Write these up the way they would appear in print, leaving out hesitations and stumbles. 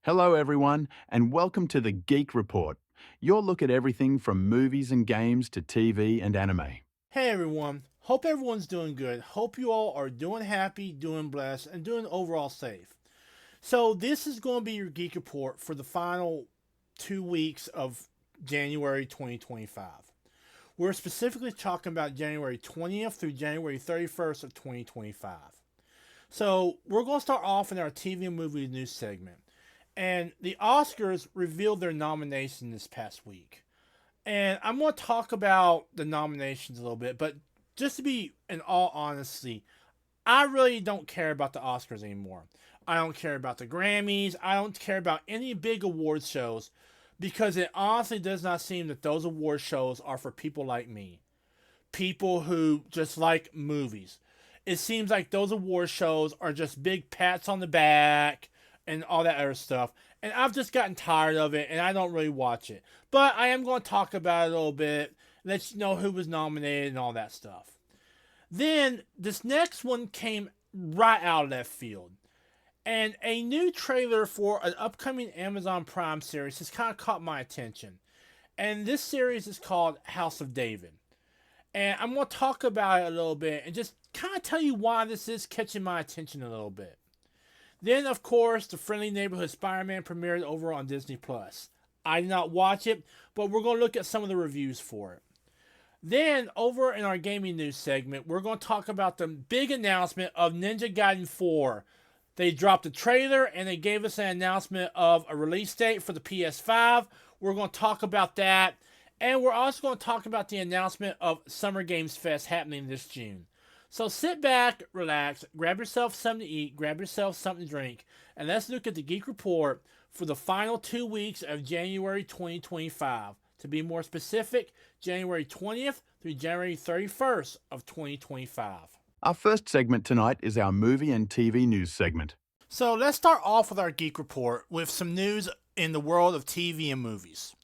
Hello, everyone, and welcome to the Geek Report, your look at everything from movies and games to TV and anime. Hey everyone, hope everyone's doing good. Hope you all are doing happy, doing blessed, and doing overall safe. So, this is going to be your Geek Report for the final 2 weeks of January 2025. We're specifically talking about January 20th through January 31st of 2025. So, we're going to start off in our TV and movie news segment. And the Oscars revealed their nomination this past week. And I'm going to talk about the nominations a little bit, but just to be in all honesty, I really don't care about the Oscars anymore. I don't care about the Grammys. I don't care about any big award shows because it honestly does not seem that those award shows are for people like me. People who just like movies. It seems like those award shows are just big pats on the back and all that other stuff. And I've just gotten tired of it and I don't really watch it. But I am going to talk about it a little bit, let you know who was nominated and all that stuff. Then this next one came right out of that field. And a new trailer for an upcoming Amazon Prime series has kind of caught my attention. And this series is called House of David. And I'm going to talk about it a little bit and just kind of tell you why this is catching my attention a little bit. Then, of course, the Friendly Neighborhood Spider-Man premiered over on Disney+. I did not watch it, but we're going to look at some of the reviews for it. Then, over in our gaming news segment, we're going to talk about the big announcement of Ninja Gaiden 4. They dropped a trailer and they gave us an announcement of a release date for the PS5. We're going to talk about that. And we're also going to talk about the announcement of Summer Games Fest happening this June. So sit back, relax, grab yourself something to eat, grab yourself something to drink, and let's look at the Geek Report for the final 2 weeks of January 2025. To be more specific, January 20th through January 31st of 2025. Our first segment tonight is our movie and TV news segment. So let's start off with our Geek Report with some news in the world of TV and movies.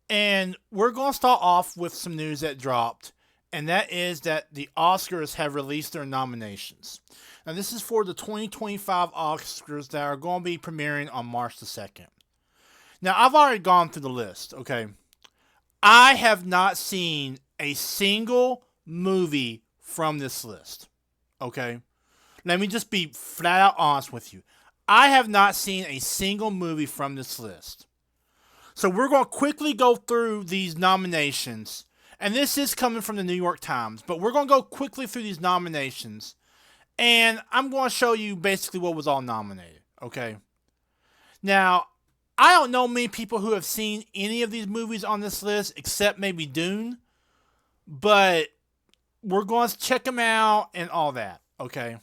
And we're going to start off with some news that dropped, and that is that the Oscars have released their nominations. Now, this is for the 2025 Oscars that are going to be premiering on March the 2nd. Now, I've already gone through the list, okay? I have not seen a single movie from this list, okay? Let me just be flat out honest with you. I have not seen a single movie from this list. So we're going to quickly go through these nominations. And this is coming from the New York Times. But we're going to go quickly through these nominations. And I'm going to show you basically what was all nominated. Okay? Now, I don't know many people who have seen any of these movies on this list except maybe Dune. But we're going to check them out and all that. Okay?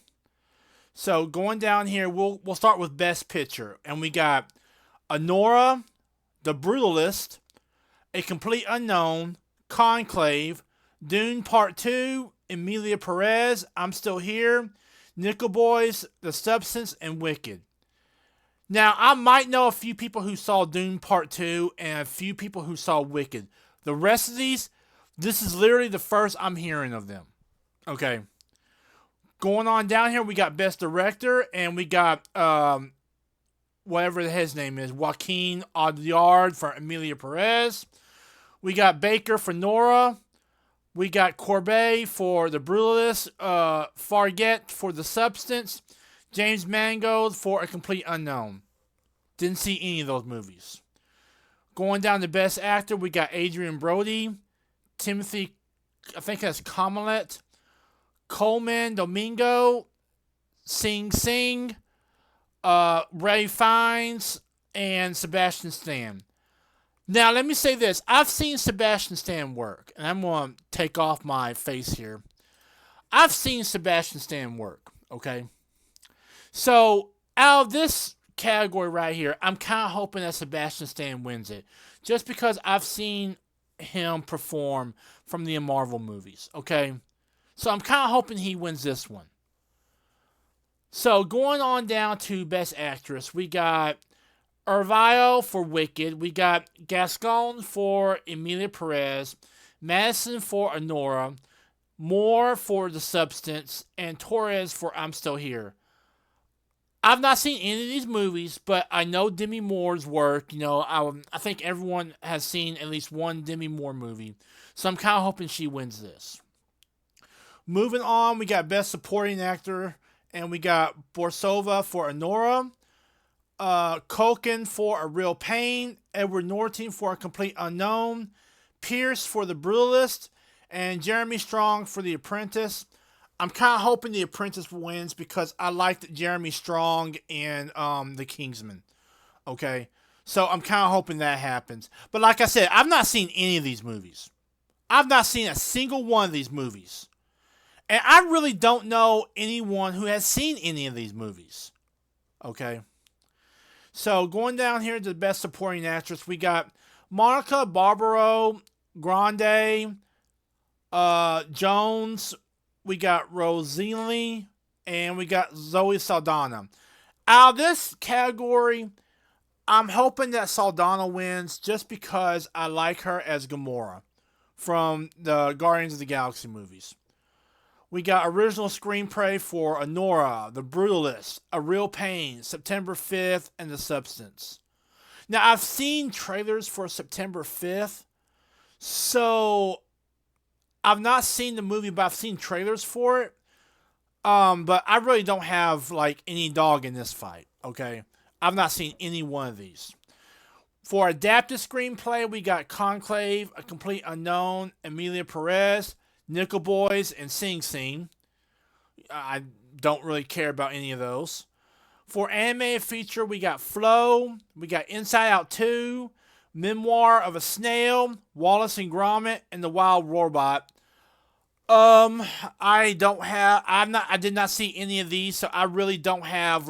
So going down here, we'll start with Best Picture. And we got Anora, The Brutalist, A Complete Unknown, Conclave, Dune Part 2, Emilia Perez, I'm Still Here, Nickel Boys, The Substance, and Wicked. Now, I might know a few people who saw Dune Part 2 and a few people who saw Wicked. The rest of these, this is literally the first I'm hearing of them. Okay. Going on down here, we got Best Director, and we got whatever his name is, Joaquin Audiard for Emilia Perez. We got Baker for Nora. We got Corbet for The Brutalist. Farget for The Substance. James Mangold for A Complete Unknown. Didn't see any of those movies. Going down to Best Actor, we got Adrian Brody. Timothy, I think that's Kamalet. Coleman Domingo. Sing Sing. Ray Fiennes, and Sebastian Stan. Now, let me say this. I've seen Sebastian Stan work, and I'm going to take off my face here. I've seen Sebastian Stan work, okay? So, out of this category right here, I'm kind of hoping that Sebastian Stan wins it, just because I've seen him perform from the Marvel movies, okay? So, I'm kind of hoping he wins this one. So, going on down to Best Actress, we got Arvio for Wicked, we got Gascon for Emilia Perez, Madison for Anora, Moore for The Substance, and Torres for I'm Still Here. I've not seen any of these movies, but I know Demi Moore's work. I think everyone has seen at least one Demi Moore movie, so I'm kind of hoping she wins this. Moving on, we got Best Supporting Actor, and we got Borsova for Honora, Culkin for A Real Pain, Edward Norton for A Complete Unknown, Pierce for The Brutalist, and Jeremy Strong for The Apprentice. I'm kind of hoping The Apprentice wins because I liked Jeremy Strong in The Kingsman. Okay, so I'm kind of hoping that happens. But like I said, I've not seen any of these movies. I've not seen a single one of these movies. And I really don't know anyone who has seen any of these movies. Okay. So going down here to the Best Supporting Actress, we got Monica Barbaro, Grande, Jones, we got Rosalie, and we got Zoe Saldana. Out of this category, I'm hoping that Saldana wins just because I like her as Gamora from the Guardians of the Galaxy movies. We got original screenplay for Honora, The Brutalist, A Real Pain, September 5th, and The Substance. Now, I've seen trailers for September 5th, so I've not seen the movie, but I've seen trailers for it. But I really don't have, any dog in this fight, okay? I've not seen any one of these. For adapted screenplay, we got Conclave, A Complete Unknown, Emilia Perez, Nickel Boys, and Sing Sing. I don't really care about any of those. For animated feature, we got Flow, we got Inside Out 2, Memoir of a Snail, Wallace and Gromit, and The Wild Robot. I did not see any of these, so I really don't have,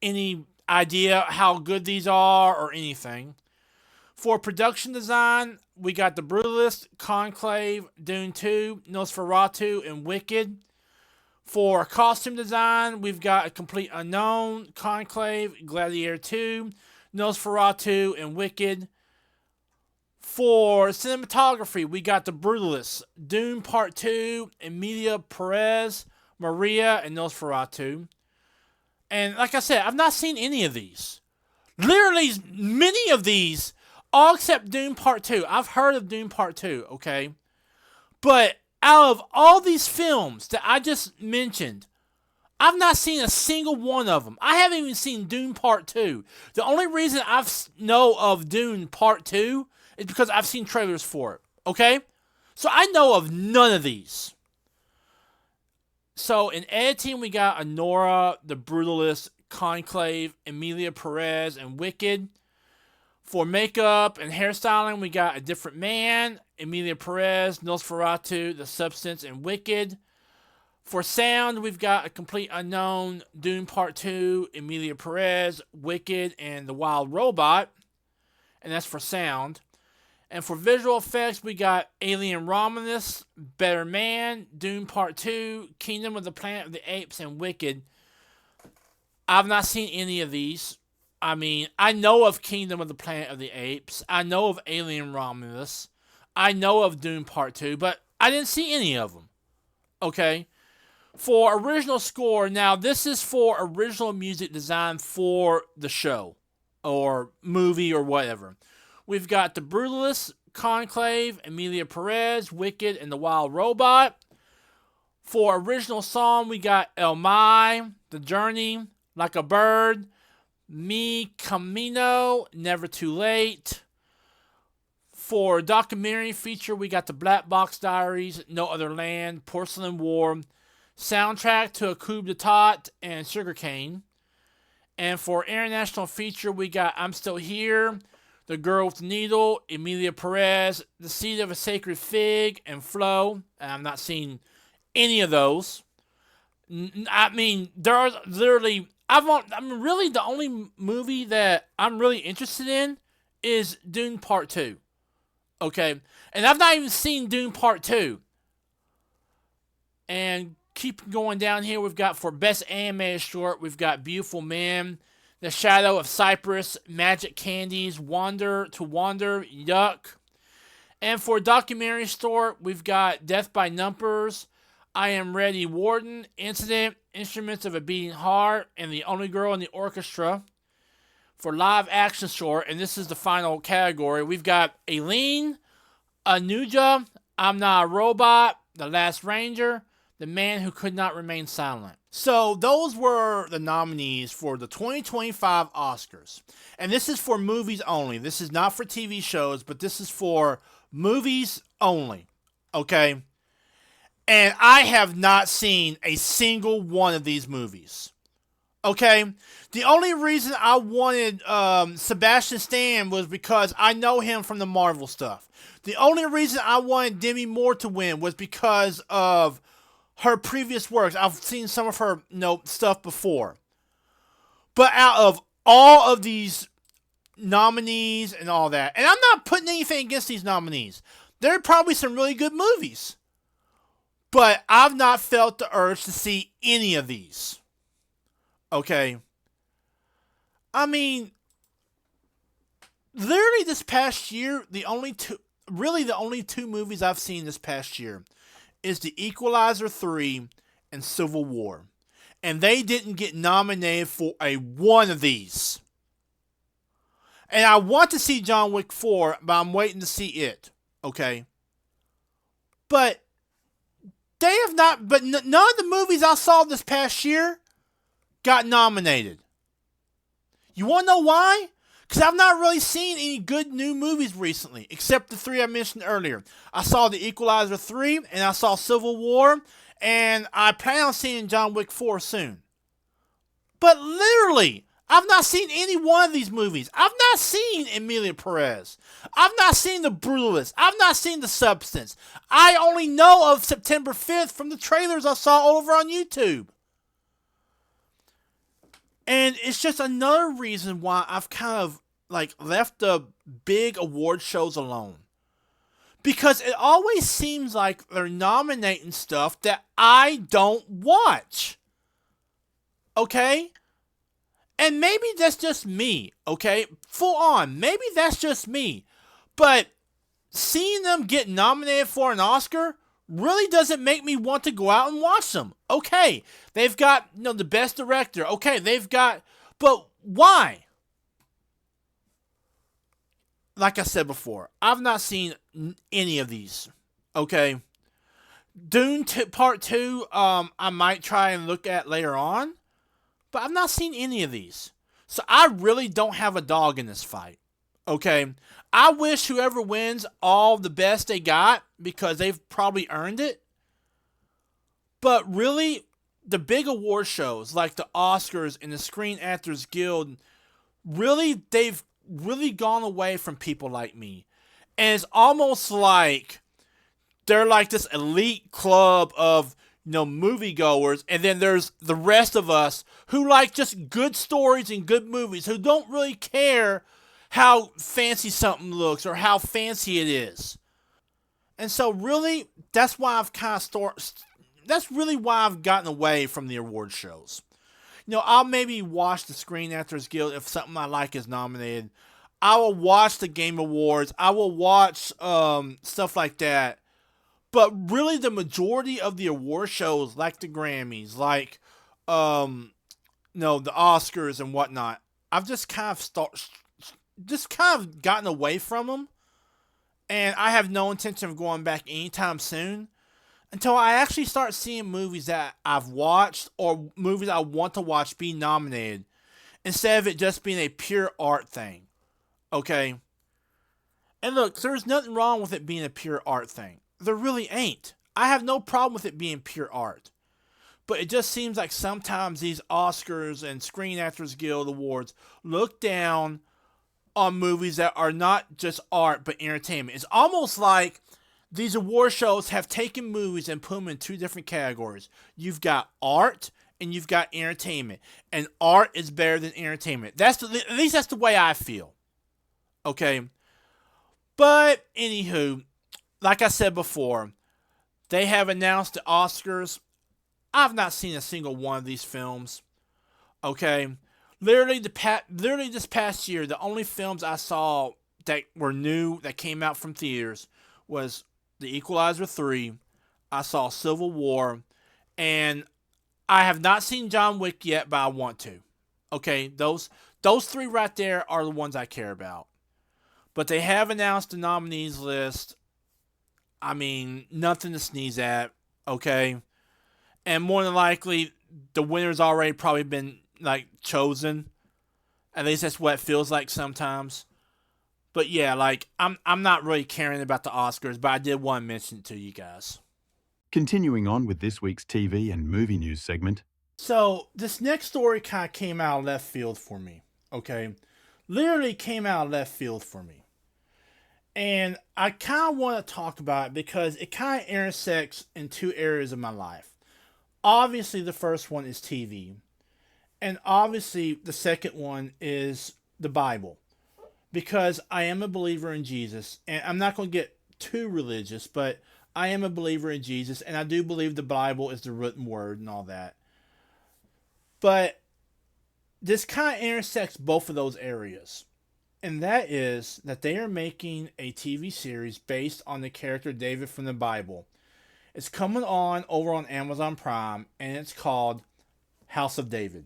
any idea how good these are or anything. For production design, we got The Brutalist, Conclave, Dune 2, Nosferatu, and Wicked. For costume design, we've got A Complete Unknown, Conclave, Gladiator 2, Nosferatu, and Wicked. For cinematography, we got The Brutalist, Dune Part 2, Emilia Perez, Maria, and Nosferatu. And like I said, I've not seen any of these. Literally, many of these, all except Dune Part 2. I've heard of Dune Part 2, okay? But out of all these films that I just mentioned, I've not seen a single one of them. I haven't even seen Dune Part 2. The only reason I know of Dune Part 2 is because I've seen trailers for it, okay? So I know of none of these. So in editing, we got Honora, The Brutalist, Conclave, Emilia Perez, and Wicked. For makeup and hairstyling, we got A Different Man, Emilia Perez, Nosferatu, The Substance, and Wicked. For sound, we've got A Complete Unknown, Dune Part 2, Emilia Perez, Wicked, and The Wild Robot. And that's for sound. And for visual effects, we got Alien Romulus, Better Man, Dune Part 2, Kingdom of the Planet of the Apes, and Wicked. I've not seen any of these. I mean, I know of Kingdom of the Planet of the Apes. I know of Alien Romulus. I know of Dune Part 2, but I didn't see any of them. Okay? For original score, now this is for original music design for the show or movie or whatever. We've got The Brutalist, Conclave, Emilia Perez, Wicked, and The Wild Robot. For original song, we got El Mai, The Journey, Like a Bird, Mi Camino, Never Too Late. For documentary feature, we got The Black Box Diaries, No Other Land, Porcelain War, soundtrack to A Coup d'Etat, and Sugarcane. And for international feature, we got I'm Still Here, The Girl with the Needle, Emilia Perez, The Seed of a Sacred Fig, and Flow. And I've not seen any of those. I mean, there are literally... really the only movie that I'm really interested in is Dune Part 2. Okay? And I've not even seen Dune Part 2. And keep going down here, we've got for Best Animated Short, we've got Beautiful Men, The Shadow of Cypress, Magic Candies, Wander to Wander, Yuck. And for documentary short, we've got Death by Numbers, I Am Ready Warden, Incident, Instruments of a Beating Heart, and The Only Girl in the Orchestra. For live action short, and this is the final category, we've got Aileen, Anuja, I'm Not a Robot, The Last Ranger, The Man Who Could Not Remain Silent. So those were the nominees for the 2025 Oscars. And this is for movies only. This is not for TV shows, but this is for movies only. Okay? And I have not seen a single one of these movies. Okay? The only reason I wanted Sebastian Stan was because I know him from the Marvel stuff. The only reason I wanted Demi Moore to win was because of her previous works. I've seen some of her stuff before. But out of all of these nominees and all that, and I'm not putting anything against these nominees. There are probably some really good movies. But I've not felt the urge to see any of these. Okay? I mean, literally this past year, the only two movies I've seen this past year is The Equalizer 3 and Civil War. And they didn't get nominated for a one of these. And I want to see John Wick 4, but I'm waiting to see it. Okay? But they have not, but none of the movies I saw this past year got nominated. You want to know why? Because I've not really seen any good new movies recently, except the three I mentioned earlier. I saw The Equalizer 3, and I saw Civil War, and I plan on seeing John Wick 4 soon. But literally, I've not seen any one of these movies. I've not seen Emilia Perez. I've not seen The Brutalist. I've not seen The Substance. I only know of September 5th from the trailers I saw over on YouTube. And it's just another reason why I've kind of left the big award shows alone. Because it always seems like they're nominating stuff that I don't watch. Okay? And maybe that's just me, okay? Full on. Maybe that's just me. But seeing them get nominated for an Oscar really doesn't make me want to go out and watch them. Okay, they've got the best director. Okay, they've got... But why? Like I said before, I've not seen any of these. Okay? Dune Part 2, I might try and look at later on. But I've not seen any of these. So I really don't have a dog in this fight. Okay? I wish whoever wins all the best they got, because they've probably earned it. But really, the big award shows like the Oscars and the Screen Actors Guild, really, they've really gone away from people like me. And it's almost like they're like this elite club of moviegoers, and then there's the rest of us who like just good stories and good movies, who don't really care how fancy something looks or how fancy it is. And so really, that's why I've that's really why I've gotten away from the award shows. I'll maybe watch the Screen Actors Guild if something I like is nominated. I will watch the Game Awards. I will watch stuff like that. But really, the majority of the award shows, like the Grammys, like the Oscars and whatnot, I've just kind of gotten away from them, and I have no intention of going back anytime soon until I actually start seeing movies that I've watched or movies I want to watch be nominated, instead of it just being a pure art thing. Okay? And look, there's nothing wrong with it being a pure art thing. There really ain't. I have no problem with it being pure art. But it just seems like sometimes these Oscars and Screen Actors Guild Awards look down on movies that are not just art but entertainment. It's almost like these award shows have taken movies and put them in two different categories. You've got art and you've got entertainment. And art is better than entertainment. At least that's the way I feel. Okay? But, anywho, like I said before, they have announced the Oscars. I've not seen a single one of these films. Okay? Literally this past year, the only films I saw that were new, that came out from theaters, was The Equalizer 3. I saw Civil War, and I have not seen John Wick yet, but I want to. Okay, those three right there are the ones I care about. But they have announced the nominees list. I mean, nothing to sneeze at. Okay, and more than likely, the winner's already probably been like chosen. At least that's what it feels like sometimes. But yeah, like I'm not really caring about the Oscars, but I did want to mention it to you guys. Continuing on with this week's TV and movie news segment. So this next story kind of came out of left field for me. Okay, literally came out of left field for me, and I kind of want to talk about it because it kind of intersects in two areas of my life. Obviously, the first one is TV, and obviously the second one is the Bible, because I am a believer in Jesus, and I'm not going to get too religious, but I am a believer in Jesus, and I do believe the Bible is the written word and all that. But this kind of intersects both of those areas, and that is that they are making a TV series based on the character David from the Bible. It's coming on over on Amazon Prime, and it's called House of David.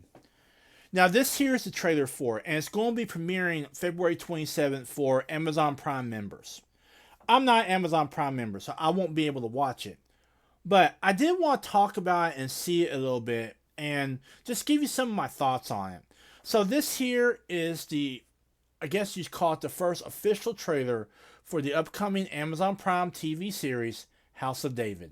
Now, this here is the trailer for it, and it's going to be premiering February 27th for Amazon Prime members. I'm not an Amazon Prime member, so I won't be able to watch it. But I did want to talk about it and see it a little bit and just give you some of my thoughts on it. So this here is I guess you'd call it the first official trailer for the upcoming Amazon Prime TV series, House of David.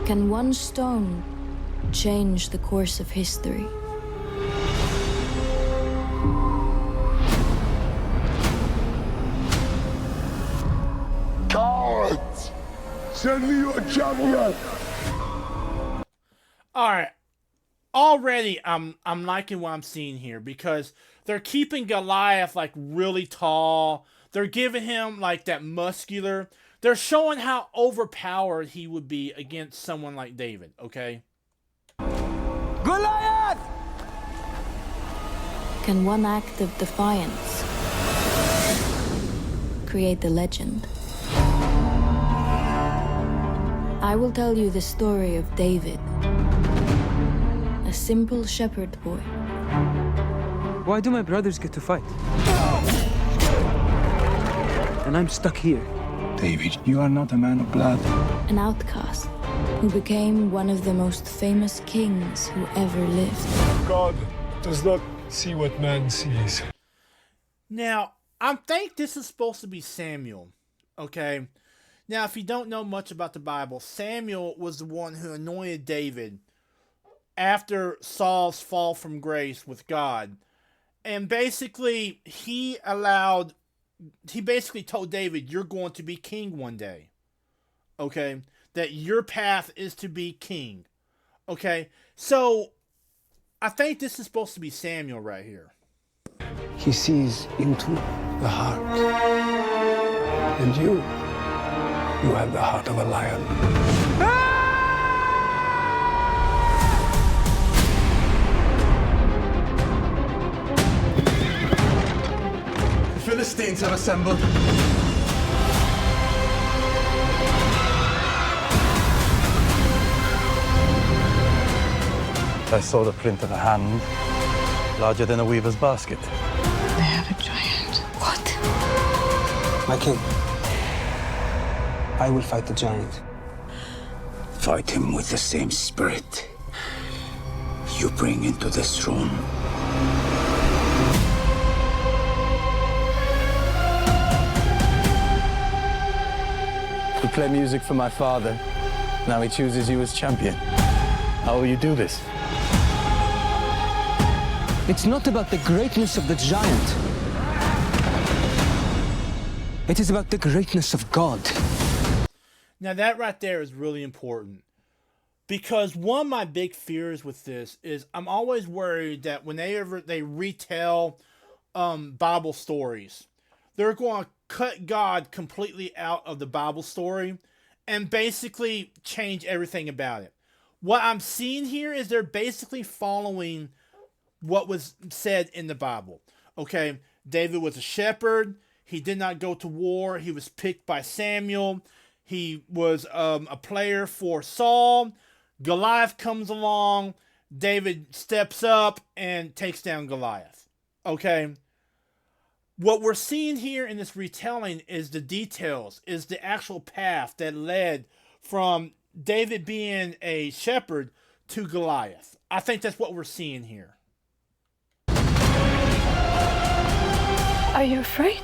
Can one stone change the course of history? Cowards! Send me your champion! Alright. Already I'm liking what I'm seeing here because they're keeping Goliath like really tall. They're giving him like that muscular. They're showing how overpowered he would be against someone like David, okay? Goliath! Can one act of defiance create the legend? I will tell you the story of David, a simple shepherd boy. Why do my brothers get to fight? And I'm stuck here. David, you are not a man of blood. An outcast who became one of the most famous kings who ever lived. God does not see what man sees. Now, I think this is supposed to be Samuel, okay? Now, if you don't know much about the Bible, Samuel was the one who anointed David after Saul's fall from grace with God. And basically, he basically told David, you're going to be king one day. Okay? That your path is to be king. Okay? So, I think this is supposed to be Samuel right here. He sees into the heart. And you have the heart of a lion. The Philistines have assembled. I saw the print of a hand, larger than a weaver's basket. They have a giant. What? My king, I will fight the giant. Fight him with the same spirit you bring into this room. You play music for my father. Now he chooses you as champion. How will you do this? It's not about the greatness of the giant. It is about the greatness of God. Now that right there is really important. Because one of my big fears with this is I'm always worried that whenever they retell Bible stories, they're going to cut God completely out of the Bible story and basically change everything about it. What I'm seeing here is they're basically following what was said in the Bible. Okay? David was a shepherd. He did not go to war. He was picked by Samuel. He was a player for Saul. Goliath comes along. David steps up and takes down Goliath. Okay? What we're seeing here in this retelling is the details, is the actual path that led from David being a shepherd to Goliath. I think that's what we're seeing here. Are you afraid?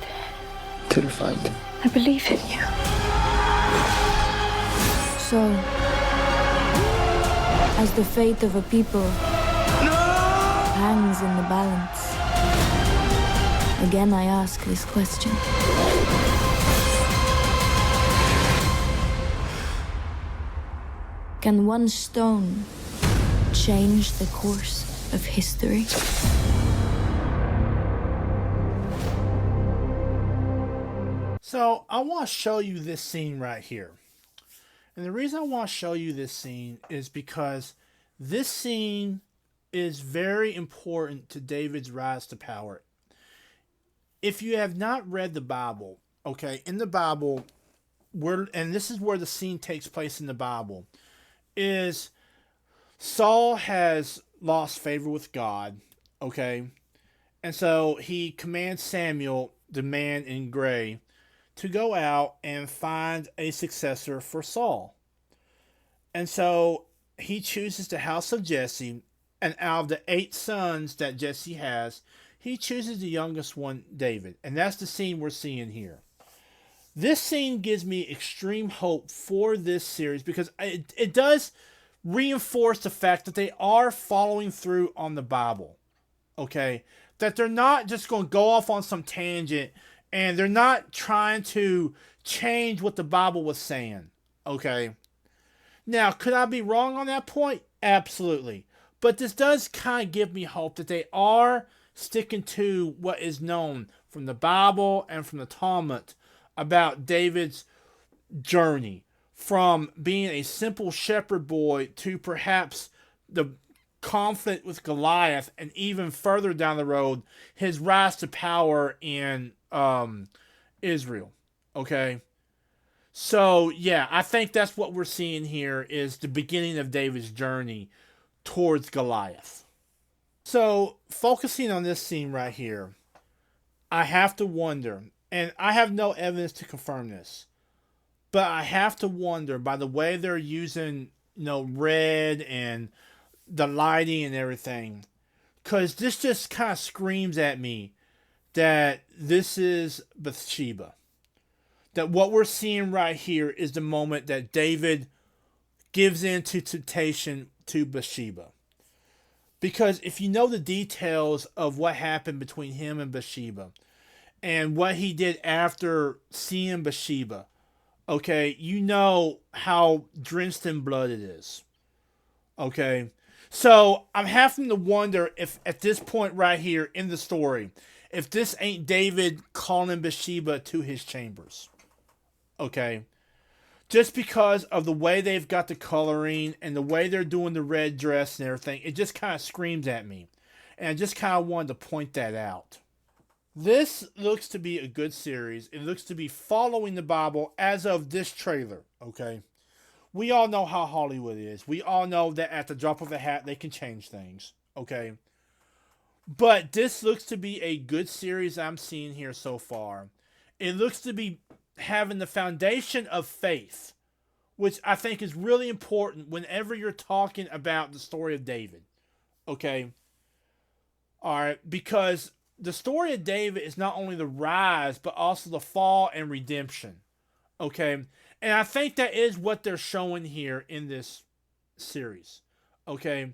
Terrified. I believe in you. So, as the fate of a people hangs in the balance, again I ask this question. Can one stone change the course of history? So I want to show you this scene right here. And the reason I want to show you this scene is because this scene is very important to David's rise to power. If you have not read the Bible, okay, in the Bible, and this is where the scene takes place in the Bible, is Saul has lost favor with God, okay? And so he commands Samuel, the man in gray, to go out and find a successor for Saul. And so he chooses the house of Jesse, and out of the 8 sons that Jesse has, he chooses the youngest one, David. And that's the scene we're seeing here. This scene gives me extreme hope for this series because it does reinforce the fact that they are following through on the Bible. Okay? That they're not just going to go off on some tangent and they're not trying to change what the Bible was saying. Okay? Now, could I be wrong on that point? Absolutely. But this does kind of give me hope that they are sticking to what is known from the Bible and from the Talmud about David's journey from being a simple shepherd boy to perhaps the conflict with Goliath, and even further down the road, his rise to power in Israel. Okay? So, yeah, I think that's what we're seeing here is the beginning of David's journey towards Goliath. So, focusing on this scene right here, I have to wonder, and I have no evidence to confirm this, but I have to wonder by the way they're using, red and the lighting and everything, because this just kind of screams at me that this is Bathsheba. That what we're seeing right here is the moment that David gives in to temptation to Bathsheba. Because if you know the details of what happened between him and Bathsheba, and what he did after seeing Bathsheba, okay, you know how drenched in blood it is. Okay? So I'm having to wonder if at this point right here in the story, if this ain't David calling Bathsheba to his chambers. Okay? Just because of the way they've got the coloring and the way they're doing the red dress and everything, it just kind of screams at me. And I just kind of wanted to point that out. This looks to be a good series. It looks to be following the Bible as of this trailer, okay? We all know how Hollywood is. We all know that at the drop of a hat, they can change things, okay? But this looks to be a good series I'm seeing here so far. It looks to be having the foundation of faith, which I think is really important whenever you're talking about the story of David, okay? All right, because the story of David is not only the rise, but also the fall and redemption. Okay? And I think that is what they're showing here in this series. Okay?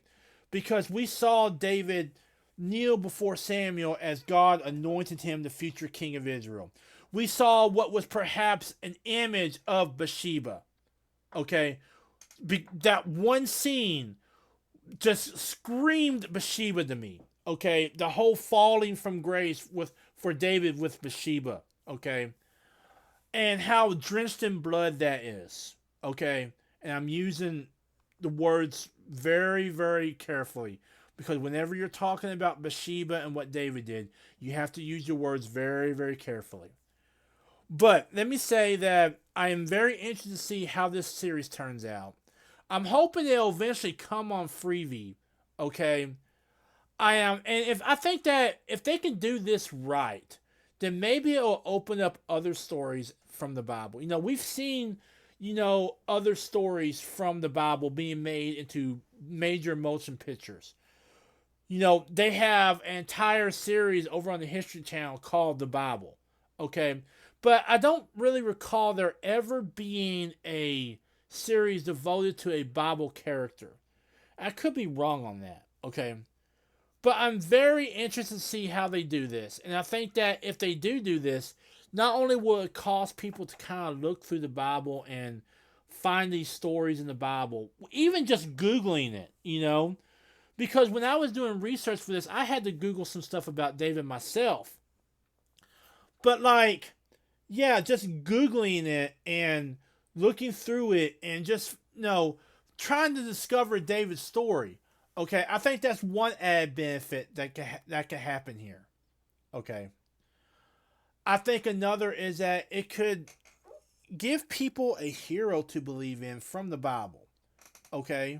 Because we saw David kneel before Samuel as God anointed him the future king of Israel. We saw what was perhaps an image of Bathsheba. Okay? That one scene just screamed Bathsheba to me. Okay, the whole falling from grace for David with Bathsheba, okay, and how drenched in blood that is, okay, and I'm using the words very, very carefully because whenever you're talking about Bathsheba and what David did, you have to use your words very, very carefully. But let me say that I am very interested to see how this series turns out. I'm hoping it'll eventually come on Freevee, okay? I am, and if I think that if they can do this right, then maybe it'll open up other stories from the Bible. We've seen, other stories from the Bible being made into major motion pictures. They have an entire series over on the History Channel called The Bible, okay? But I don't really recall there ever being a series devoted to a Bible character. I could be wrong on that, okay? But I'm very interested to see how they do this. And I think that if they do this, not only will it cause people to kind of look through the Bible and find these stories in the Bible, even just Googling it, Because when I was doing research for this, I had to Google some stuff about David myself. But just Googling it and looking through it and just, trying to discover David's story. Okay, I think that's one added benefit that could happen here. Okay. I think another is that it could give people a hero to believe in from the Bible. Okay.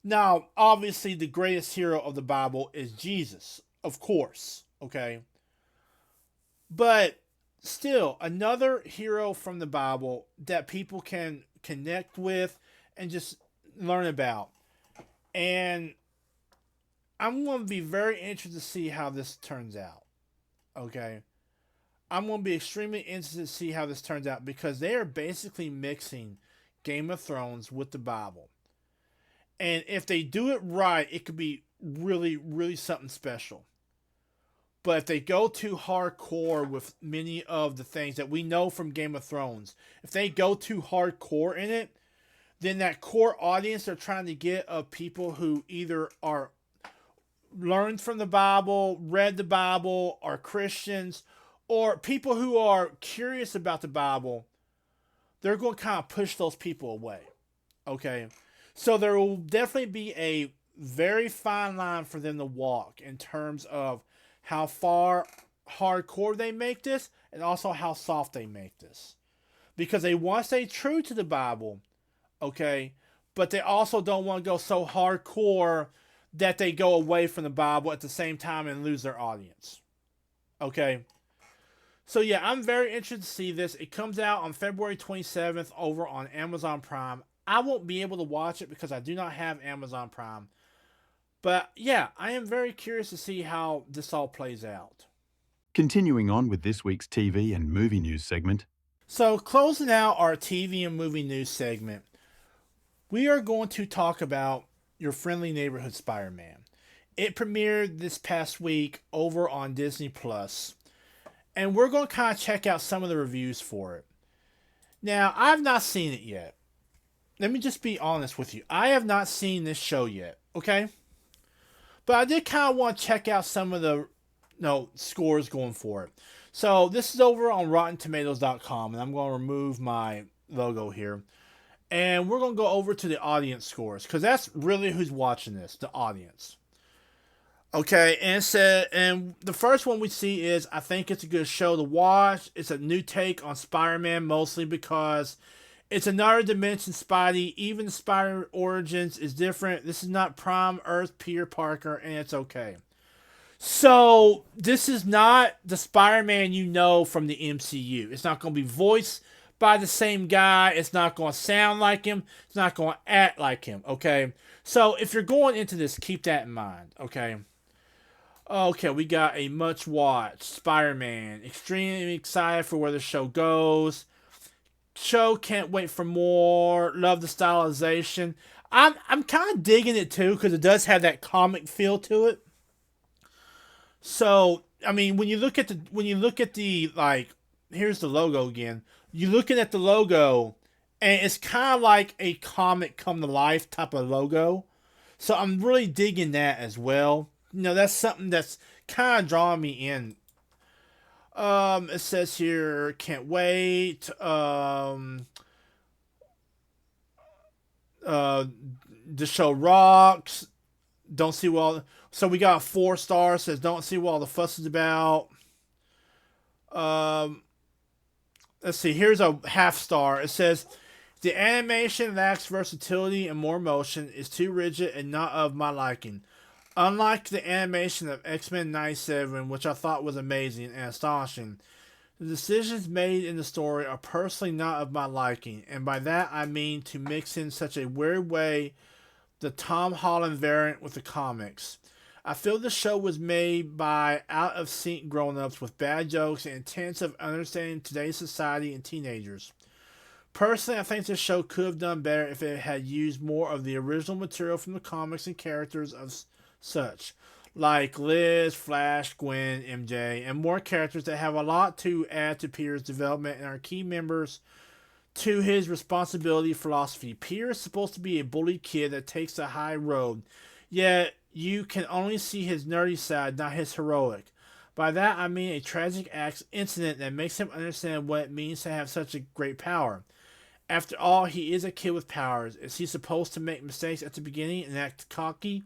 Now, obviously, the greatest hero of the Bible is Jesus, of course. Okay. But still, another hero from the Bible that people can connect with and just learn about. And I'm going to be very interested to see how this turns out. Okay? I'm going to be extremely interested to see how this turns out because they are basically mixing Game of Thrones with the Bible. And if they do it right, it could be really, really something special. But if they go too hardcore with many of the things that we know from Game of Thrones, if they go too hardcore in it, then that core audience they're trying to get of people who either are learned from the Bible, read the Bible, are Christians, or people who are curious about the Bible, they're going to kind of push those people away. Okay? So there will definitely be a very fine line for them to walk in terms of how far hardcore they make this and also how soft they make this. Because they want to stay true to the Bible, okay, but they also don't want to go so hardcore that they go away from the Bible at the same time and lose their audience. Okay. So yeah, I'm very interested to see this. It comes out on February 27th over on Amazon Prime. I won't be able to watch it because I do not have Amazon Prime. But yeah, I am very curious to see how this all plays out. Continuing on with this week's TV and movie news segment. So closing out our TV and movie news segment, we are going to talk about Your Friendly Neighborhood Spider-Man. It premiered this past week over on Disney Plus, and we're going to kind of check out some of the reviews for it. Now, I've not seen it yet. Let me just be honest with you. I have not seen this show yet, okay? But I did kind of want to check out some of the scores going for it. So this is over on RottenTomatoes.com, and I'm going to remove my logo here. And we're going to go over to the audience scores, because that's really who's watching this, the audience. Okay, and the first one we see is, I think it's a good show to watch. It's a new take on Spider-Man, mostly because it's another dimension Spidey. Even the Spider origins is different. This is not Prime Earth Peter Parker, and it's okay. So, this is not the Spider-Man you know from the MCU. It's not going to be voiced by the same guy. It's not going to sound like him. It's not going to act like him, okay? So, if you're going into this, keep that in mind, okay? Okay, we got a much-watched Spider-Man. Extremely excited for where the show goes. Show, can't wait for more. Love the stylization. I'm kind of digging it, too, because it does have that comic feel to it. So, I mean, when you look at the like, here's the logo again. You're looking at the logo, and it's kind of like a comic come to life type of logo. So I'm really digging that as well. That's something that's kind of drawing me in. It says here, can't wait. The show rocks. Don't see what all, so we got a 4 star, says don't see what all the fuss is about. Let's see, here's a half star. It says the animation lacks versatility and more motion, is too rigid and not of my liking. Unlike the animation of X-Men 97, which I thought was amazing and astonishing, the decisions made in the story are personally not of my liking, and by that I mean to mix in such a weird way the Tom Holland variant with the comics. I feel the show was made by out-of-sync grown-ups with bad jokes and intents of understanding today's society and teenagers. Personally, I think this show could have done better if it had used more of the original material from the comics and characters of such, like Liz, Flash, Gwen, MJ, and more characters that have a lot to add to Peter's development and are key members to his responsibility philosophy. Peter is supposed to be a bullied kid that takes the high road, yet you can only see his nerdy side, not his heroic. By that I mean a tragic incident that makes him understand what it means to have such a great power. After all, he is a kid with powers. Is he supposed to make mistakes at the beginning and act cocky?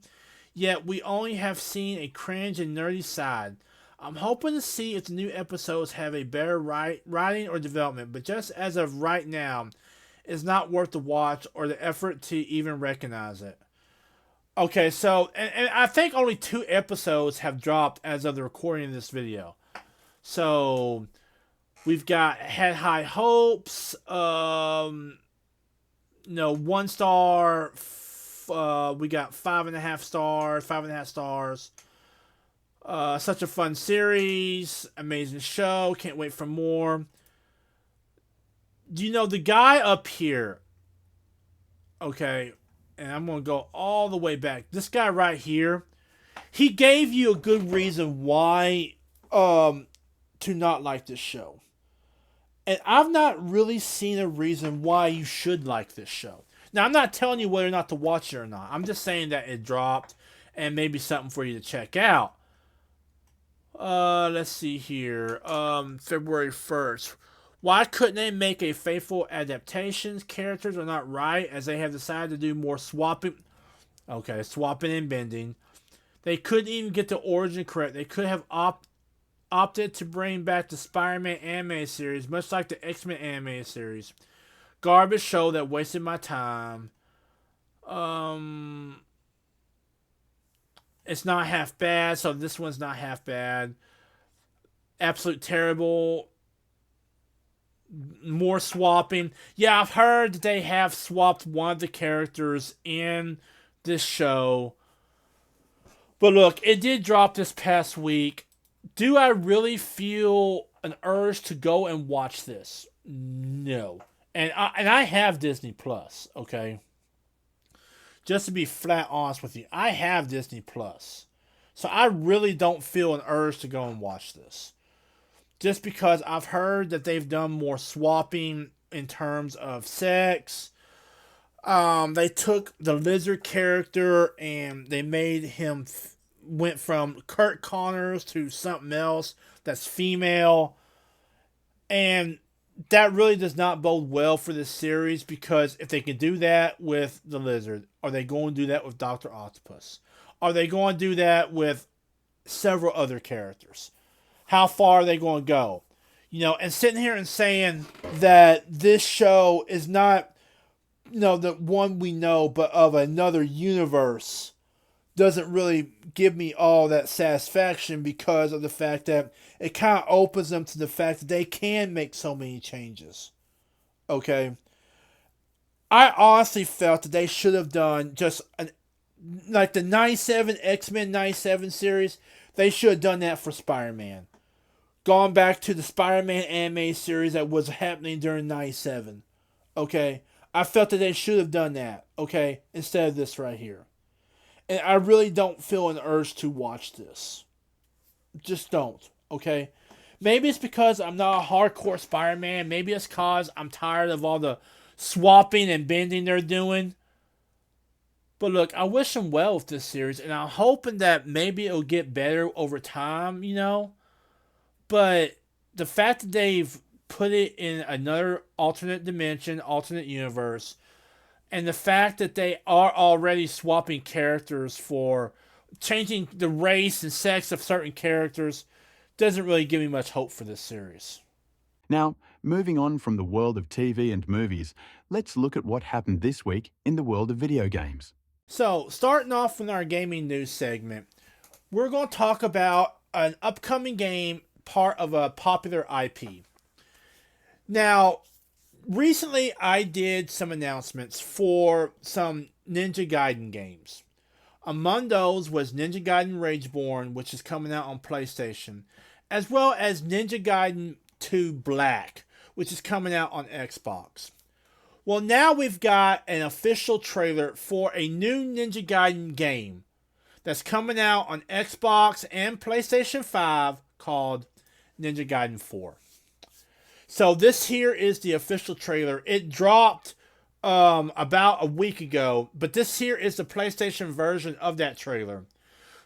Yet we only have seen a cringe and nerdy side. I'm hoping to see if the new episodes have a better writing or development, but just as of right now, it's not worth the watch or the effort to even recognize it. Okay, so, and I think only 2 episodes have dropped as of the recording of this video. So, we've got Had High Hopes, 1 star, we got 5.5 stars, 5.5 stars. Such a fun series, amazing show, can't wait for more. The guy up here, okay, and I'm going to go all the way back. This guy right here, he gave you a good reason why to not like this show. And I've not really seen a reason why you should like this show. Now, I'm not telling you whether or not to watch it or not. I'm just saying that it dropped and maybe something for you to check out. Let's see here. February 1st. Why couldn't they make a faithful adaptations? Characters are not right as they have decided to do more swapping. Okay, swapping and bending. They couldn't even get the origin correct. They could have opted to bring back the Spider-Man anime series, much like the X-Men anime series. Garbage show that wasted my time. It's not half bad, so this one's not half bad. Absolute terrible. More swapping. Yeah, I've heard that they have swapped one of the characters in this show. But look, it did drop this past week. Do I really feel an urge to go and watch this? No. And I have Disney Plus, okay? Just to be flat honest with you, I have Disney Plus. So I really don't feel an urge to go and watch this. Just because I've heard that they've done more swapping in terms of sex. They took the lizard character and they made him went from Kurt Connors to something else that's female. And that really does not bode well for this series, because if they can do that with the lizard, are they going to do that with Dr. Octopus? Are they going to do that with several other characters? How far are they going to go? And sitting here and saying that this show is not, the one we know, but of another universe, doesn't really give me all that satisfaction, because of the fact that it kind of opens them to the fact that they can make so many changes. Okay? I honestly felt that they should have done just like the 97 X-Men 97 series. They should have done that for Spider-Man. Gone back to the Spider-Man anime series that was happening during 97. Okay? I felt that they should have done that. Okay? Instead of this right here. And I really don't feel an urge to watch this. Just don't. Okay? Maybe it's because I'm not a hardcore Spider-Man. Maybe it's because I'm tired of all the swapping and bending they're doing. But look, I wish them well with this series. And I'm hoping that maybe it'll get better over time, But the fact that they've put it in another alternate dimension, alternate universe, And the fact that they are already swapping characters for changing the race and sex of certain characters doesn't really give me much hope for this series. Now, moving on from the world of TV and movies, let's look at what happened this week in the world of video games. So, starting off with our gaming news segment, we're going to talk about an upcoming game, part of a popular IP. Now, recently I did some announcements for some Ninja Gaiden games. Among those was Ninja Gaiden Rageborn, which is coming out on PlayStation, as well as Ninja Gaiden 2 Black, which is coming out on Xbox. Well, now we've got an official trailer for a new Ninja Gaiden game that's coming out on Xbox and PlayStation 5 called Ninja Gaiden 4. So this here is the official trailer. It dropped about a week ago, but this here is the PlayStation version of that trailer.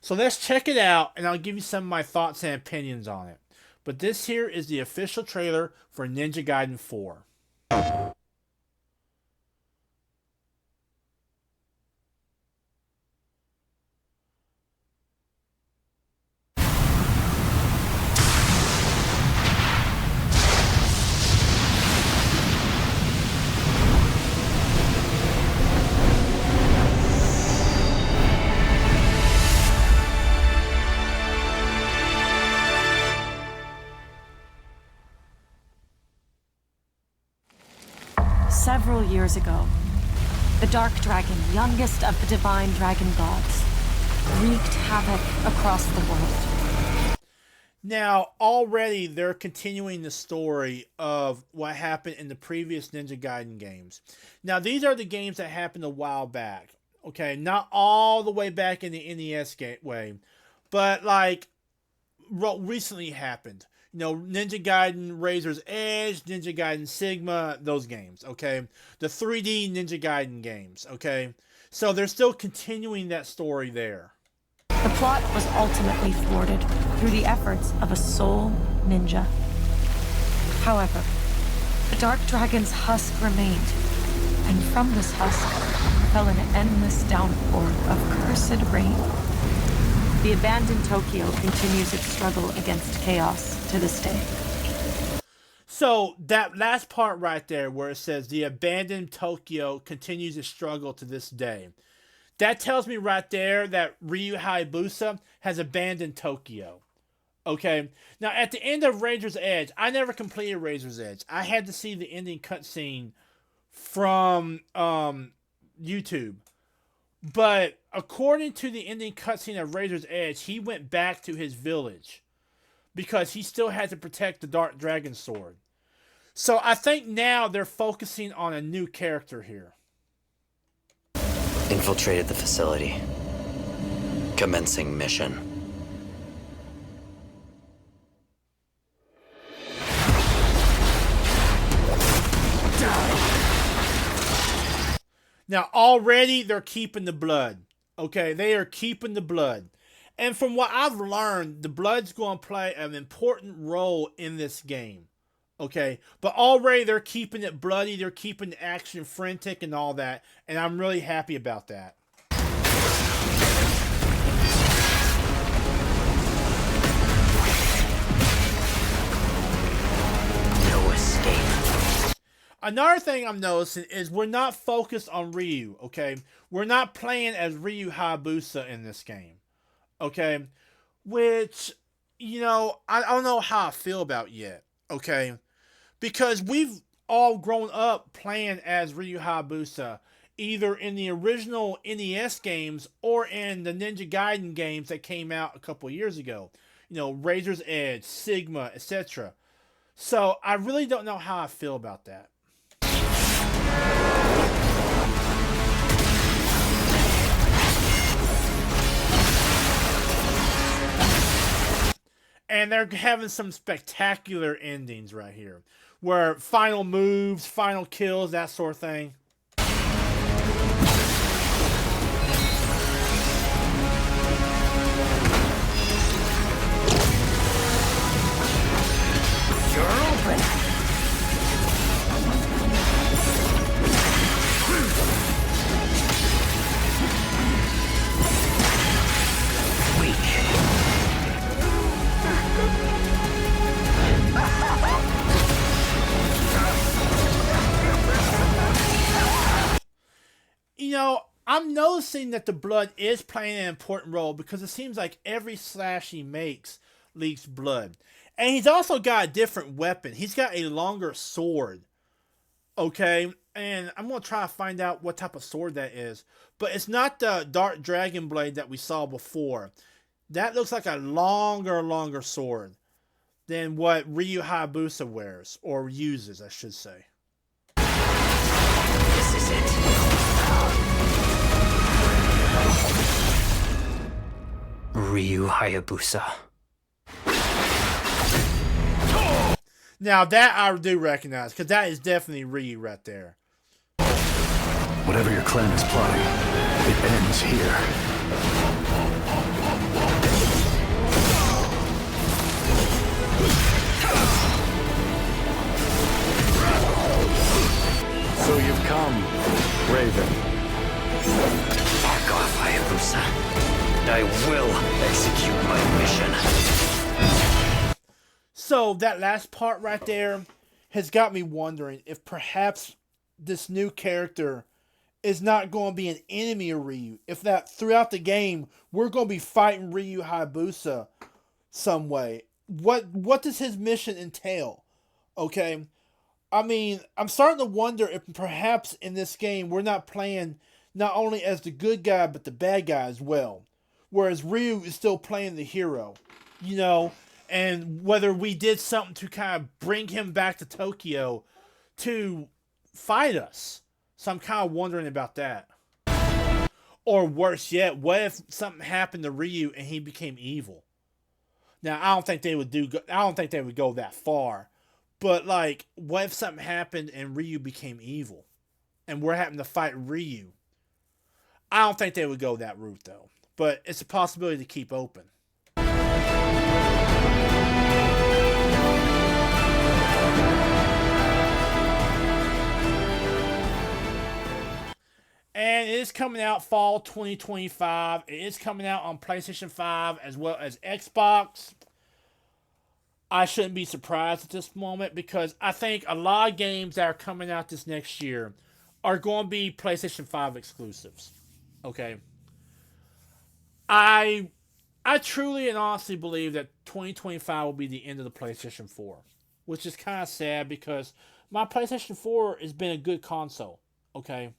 So let's check it out, and I'll give you some of my thoughts and opinions on it. But this here is the official trailer for Ninja Gaiden 4. Several years ago, the Dark Dragon, youngest of the divine dragon gods, wreaked havoc across the world. Now, already they're continuing the story of what happened in the previous Ninja Gaiden games. Now, these are the games that happened a while back. Okay, not all the way back in the NES way, but like what recently happened. You know, Ninja Gaiden Razor's Edge, Ninja Gaiden Sigma, those games, okay? The 3D Ninja Gaiden games, okay? So they're still continuing that story there. The plot was ultimately thwarted through the efforts of a sole ninja. However, the Dark Dragon's husk remained, and from this husk fell an endless downpour of cursed rain. The abandoned Tokyo continues its struggle against chaos to this day. So that last part right there where it says the abandoned Tokyo continues its struggle to this day, that tells me right there that Ryu Hayabusa has abandoned Tokyo. Okay, now at the end of Razor's Edge, I never completed Razor's Edge. I had to see the ending cutscene from YouTube. But according to the ending cutscene of Razor's Edge, he went back to his village because he still had to protect the Dark Dragon sword. So I think now they're focusing on a new character here. Infiltrated the facility. Commencing mission. Now, already they're keeping the blood. Okay, they are keeping the blood. And from what I've learned, the blood's going to play an important role in this game. Okay, but already they're keeping it bloody, they're keeping the action frantic and all that, and I'm really happy about that. No escape. Another thing I'm noticing is we're not focused on Ryu, okay? We're not playing as Ryu Hayabusa in this game, okay? Which, you know, I don't know how I feel about yet, okay? Because we've all grown up playing as Ryu Hayabusa, either in the original NES games or in the Ninja Gaiden games that came out a couple years ago. You know, Razor's Edge, Sigma, etc. So I really don't know how I feel about that. And they're having some spectacular endings right here, where final moves, final kills, that sort of thing. You're open. noticing that the blood is playing an important role because it seems like every slash he makes leaks blood. And he's also got a different weapon. He's got a longer sword. Okay? And I'm going to try to find out what type of sword that is. But it's not the dark dragon blade that we saw before. That looks like a longer sword than what Ryu Hayabusa wears. Or uses, I should say. This is it. Ryu Hayabusa. Now that I do recognize, because that is definitely Ryu right there. Whatever your clan is plotting, it ends here. So you've come, Raven. Back off, Hayabusa. I will execute my mission. So that last part right there has got me wondering if perhaps this new character is not going to be an enemy of Ryu. If that throughout the game we're going to be fighting Ryu Hayabusa some way. What does his mission entail? Okay? I mean, I'm starting to wonder if perhaps in this game we're not playing not only as the good guy but the bad guy as well. Whereas Ryu is still playing the hero. You know, and whether we did something to kind of bring him back to Tokyo to fight us. So I'm kind of wondering about that. Or worse yet, what if something happened to Ryu and he became evil? Now, I don't think they would go that far. But like, what if something happened and Ryu became evil? And we're having to fight Ryu? I don't think they would go that route though. But it's a possibility to keep open. And it is coming out fall 2025. It is coming out on PlayStation 5 as well as Xbox. I shouldn't be surprised at this moment because I think a lot of games that are coming out this next year are going to be PlayStation 5 exclusives. Okay? I truly and honestly believe that 2025 will be the end of the PlayStation 4. Which is kind of sad because my PlayStation 4 has been a good console. Okay?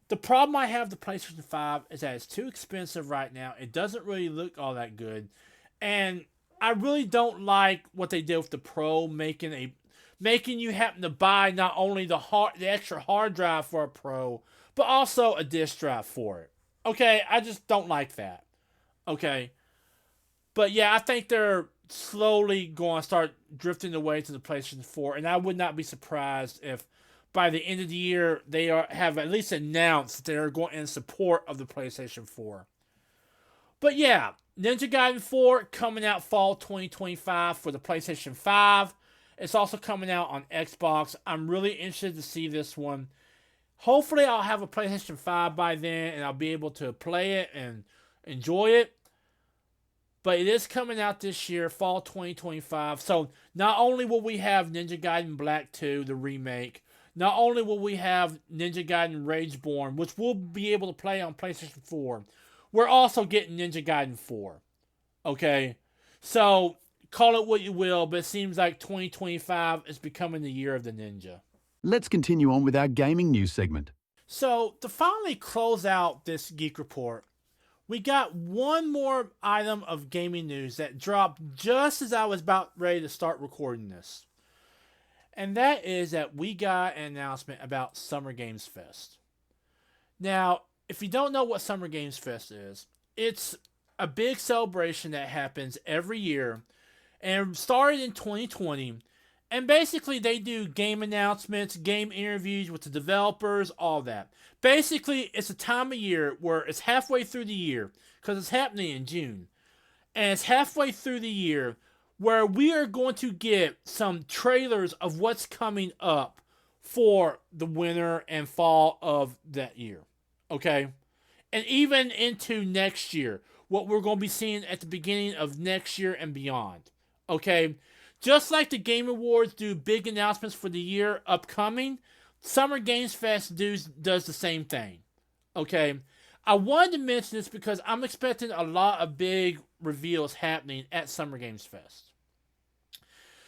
The problem I have with the PlayStation 5 is that it's too expensive right now. It doesn't really look all that good. And I really don't like what they did with the Pro, making you happen to buy not only the extra hard drive for a Pro, but also a disc drive for it. Okay, I just don't like that. Okay. But yeah, I think they're slowly going to start drifting away to the PlayStation 4, and I would not be surprised if by the end of the year, they have at least announced that they are going in support of the PlayStation 4. But yeah, Ninja Gaiden 4 coming out fall 2025 for the PlayStation 5. It's also coming out on Xbox. I'm really interested to see this one. Hopefully, I'll have a PlayStation 5 by then, and I'll be able to play it and enjoy it. But it is coming out this year, fall 2025. So not only will we have Ninja Gaiden Black 2, the remake, not only will we have Ninja Gaiden Rageborn, which we'll be able to play on PlayStation 4, we're also getting Ninja Gaiden 4. Okay? So, call it what you will, but it seems like 2025 is becoming the year of the ninja. Let's continue on with our gaming news segment. So, to finally close out this Geek Report, we got one more item of gaming news that dropped just as I was about ready to start recording this. And that is that we got an announcement about Summer Games Fest. Now, if you don't know what Summer Games Fest is, it's a big celebration that happens every year and started in 2020. And basically, they do game announcements, game interviews with the developers, all that. Basically, it's a time of year where it's halfway through the year, because it's happening in June. And it's halfway through the year where we are going to get some trailers of what's coming up for the winter and fall of that year. Okay? And even into next year, what we're going to be seeing at the beginning of next year and beyond. Okay? Just like the Game Awards do big announcements for the year upcoming, Summer Games Fest does the same thing. Okay? I wanted to mention this because I'm expecting a lot of big reveals happening at Summer Games Fest.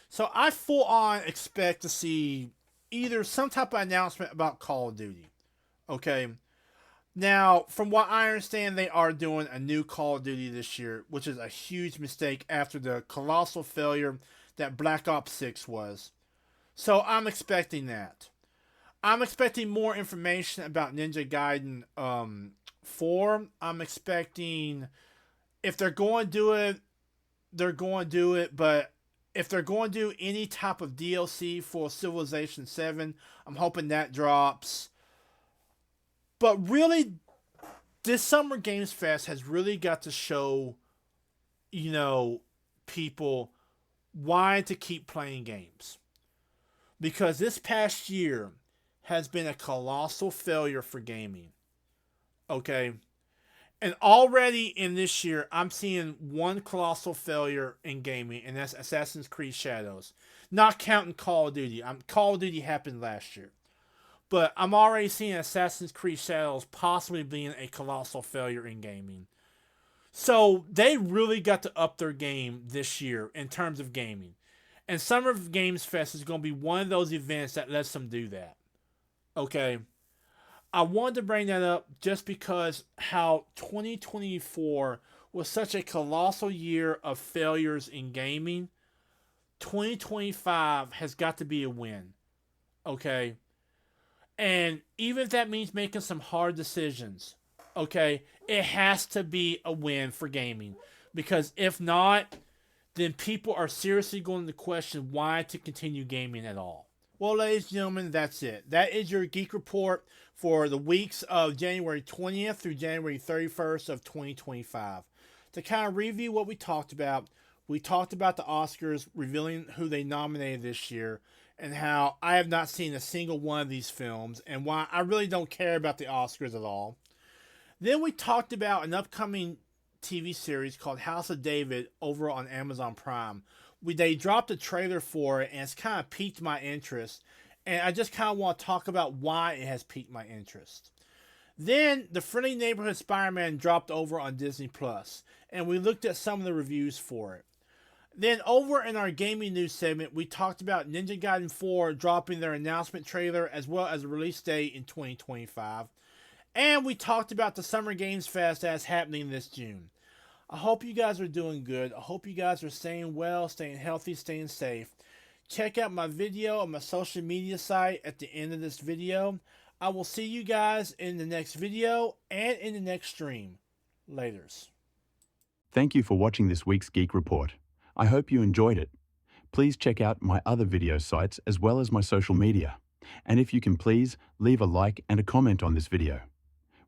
So I full on expect to see either some type of announcement about Call of Duty. Okay. Now, from what I understand, they are doing a new Call of Duty this year, which is a huge mistake after the colossal failure that Black Ops 6 was. So I'm expecting that. I'm expecting more information about Ninja Gaiden 4. I'm expecting, if they're going to do it, they're going to do it, but if they're going to do any type of DLC for Civilization 7, I'm hoping that drops. But really, this Summer Games Fest has really got to show, people why to keep playing games. Because this past year has been a colossal failure for gaming. Okay? And already in this year, I'm seeing one colossal failure in gaming, and that's Assassin's Creed Shadows. Not counting Call of Duty. Call of Duty happened last year. But I'm already seeing Assassin's Creed Shadows possibly being a colossal failure in gaming. So they really got to up their game this year in terms of gaming. And Summer Games Fest is going to be one of those events that lets them do that. Okay? I wanted to bring that up just because how 2024 was such a colossal year of failures in gaming. 2025 has got to be a win. Okay? And even if that means making some hard decisions, okay, it has to be a win for gaming. Because if not, then people are seriously going to question why to continue gaming at all. Well, ladies and gentlemen, that's it. That is your Geek Report for the weeks of January 20th through January 31st of 2025. To kind of review what we talked about the Oscars revealing who they nominated this year, and how I have not seen a single one of these films, and why I really don't care about the Oscars at all. Then we talked about an upcoming TV series called House of David over on Amazon Prime. They dropped a trailer for it, and it's kind of piqued my interest, and I just kind of want to talk about why it has piqued my interest. Then The Friendly Neighborhood Spider-Man dropped over on Disney+, and we looked at some of the reviews for it. Then over in our gaming news segment, we talked about Ninja Gaiden 4 dropping their announcement trailer as well as a release date in 2025. And we talked about the Summer Games Fest that's happening this June. I hope you guys are doing good. I hope you guys are staying well, staying healthy, staying safe. Check out my video on my social media site at the end of this video. I will see you guys in the next video and in the next stream. Laters. Thank you for watching this week's Geek Report. I hope you enjoyed it. Please check out my other video sites as well as my social media. And if you can please, leave a like and a comment on this video.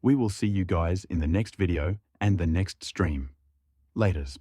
We will see you guys in the next video and the next stream. Laters.